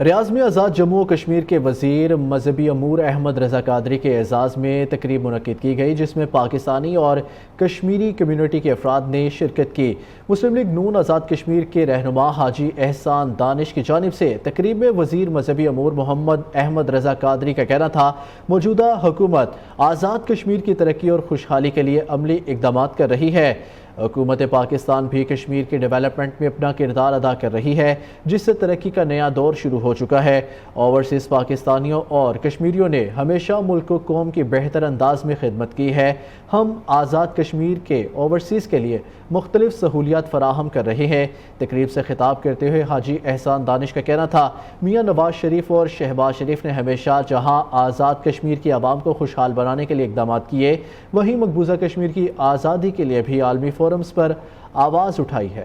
ریاض میں آزاد جموں و کشمیر کے وزیر مذہبی امور احمد رضا قادری کے اعزاز میں تقریب منعقد کی گئی، جس میں پاکستانی اور کشمیری کمیونٹی کے افراد نے شرکت کی۔ مسلم لیگ نون آزاد کشمیر کے رہنما حاجی احسان دانش کی جانب سے تقریب میں وزیر مذہبی امور محمد احمد رضا قادری کا کہنا تھا، موجودہ حکومت آزاد کشمیر کی ترقی اور خوشحالی کے لیے عملی اقدامات کر رہی ہے۔ حکومت پاکستان بھی کشمیر کے ڈیولپمنٹ میں اپنا کردار ادا کر رہی ہے، جس سے ترقی کا نیا دور شروع ہو چکا ہے۔ اوورسیز پاکستانیوں اور کشمیریوں نے ہمیشہ ملک و قوم کی بہتر انداز میں خدمت کی ہے۔ ہم آزاد کشمیر کے اوورسیز کے لیے مختلف سہولیات فراہم کر رہے ہیں۔ تقریب سے خطاب کرتے ہوئے حاجی احسان دانش کا کہنا تھا، میاں نواز شریف اور شہباز شریف نے ہمیشہ جہاں آزاد کشمیر کی عوام کو خوشحال بنانے کے لیے اقدامات کیے، وہیں مقبوضہ کشمیر کی آزادی کے لیے بھی عالمی فورمز پر آواز اٹھائی ہے۔